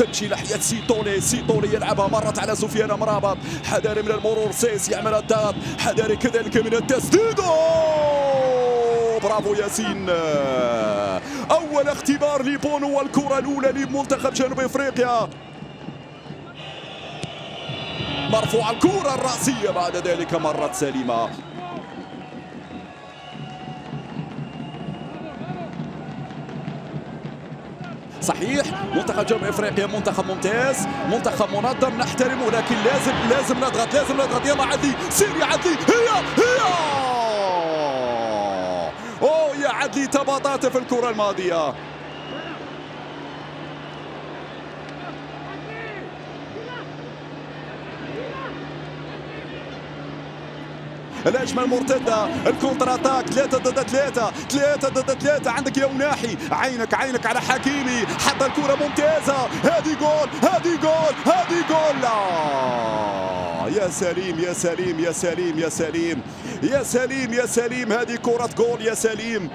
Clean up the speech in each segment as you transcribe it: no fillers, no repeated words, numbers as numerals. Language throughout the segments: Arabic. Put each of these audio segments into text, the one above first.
تمشي ناحية سيطولي. سيطولي يلعبها، مرت على سفيان مرابط. حذاري من المرور، سيس يعمل الضغط، حذاري كذلك من التسديد. برافو ياسين. أول اختبار لبونو والكرة الأولى لمنتخب جنوب أفريقيا. مرفوع الكرة الرأسية، بعد ذلك مرت سليمة. صحيح منتخب جنوب افريقيا منتخب ممتاز، منتخب منظم نحترمه، لكن لازم نضغط. يلا عدلي، سير يا عدلي. هي اوه يا عدلي، تباطات في الكرة الماضية. الهجمة المرتدة، الكونتر اتاك، 3 ضد 3. عندك يا مناحي، عينك على حكيمي، حط الكرة ممتازة. هذه جول. لا يا سليم، هذه كرة جول يا سليم.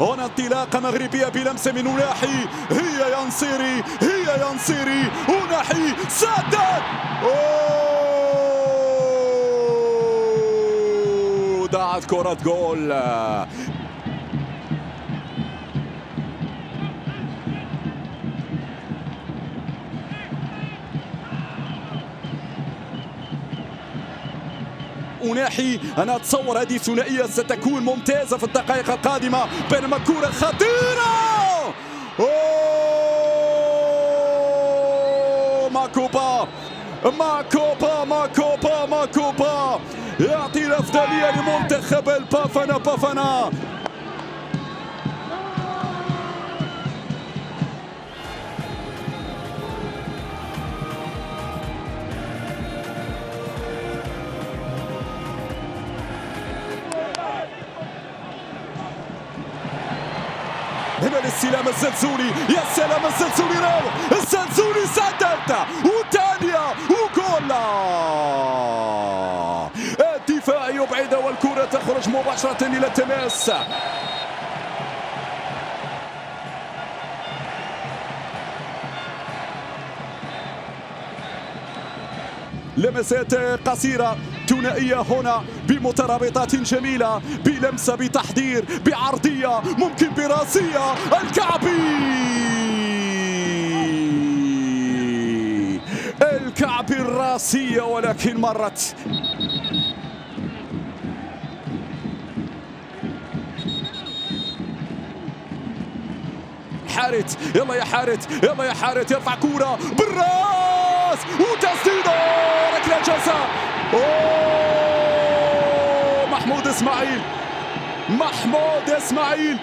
هنا انطلاقة مغربية بلمسة من مناحي. هي ينصيري. مناحي سدد. ضاعت كرة جول. مناحي، أنا أتصور هذه ثنائية ستكون ممتازة في الدقائق القادمة، بينما كرة خطيرة. ماكوبا يعطي الأفضلية لمنتخب البافانا. هنا الاستلام الزلزولي، يا سلام الزلزولي روح، الزلزولي سدد وثانية وجول. الدفاع يبعد والكرة تخرج مباشرة إلى التماس. لمسات قصيرة ثنائية هنا بمترابطات جميلة، بلمسة، بتحضير، بعرضية، ممكن براسية. الكعبي الراسية، ولكن مرت. حارت، يلا يا حارت يرفع كورة بالراس وتسديده، ركلة جزاء. محمود اسماعيل،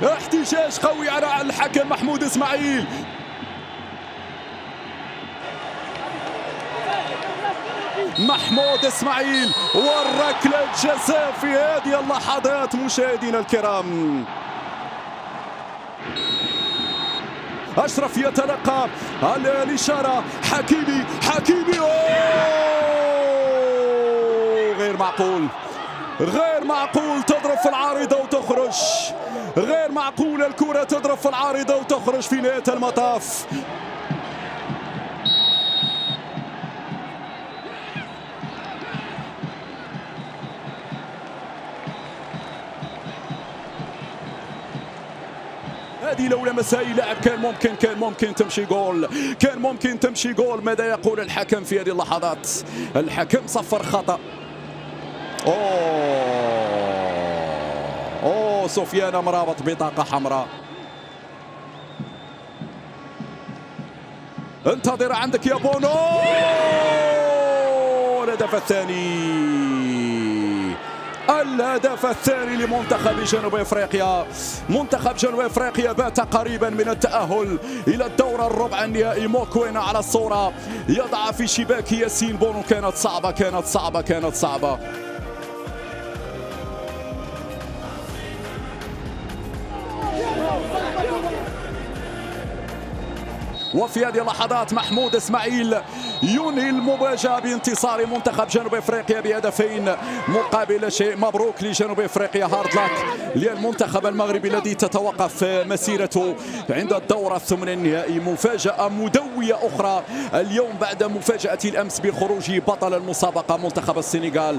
احتجاج قوي على الحكم محمود اسماعيل. والركلة الجزاء في هذه اللحظات مشاهدينا الكرام. أشرف يتلقى الإشارة، حكيمي. غير معقول تضرب في العارضة وتخرج. غير معقول الكرة تضرب في العارضة وتخرج في نهاية المطاف. هذه لو لمسها لاعب كان ممكن تمشي جول. ماذا يقول الحكم في هذه اللحظات؟ الحكم صفر خطأ. سفيان مرابط بطاقة حمراء. انتظر عندك يا بونو. الهدف الثاني لمنتخب جنوب افريقيا. منتخب جنوب افريقيا بات قريبا من التأهل الى الدور الربع النهائي. موكوينا على الصورة يضع في شباك ياسين بونو. كانت صعبة. وفي هذه اللحظات محمود اسماعيل ينهي المواجهة بانتصار منتخب جنوب افريقيا بهدفين مقابل شيء. مبروك لجنوب افريقيا، هارد لاك للمنتخب المغربي الذي تتوقف مسيرته عند الدورة الثمن النهائي. مفاجأة مدوية أخرى اليوم بعد مفاجأة الأمس بخروج بطل المسابقة منتخب السنغال.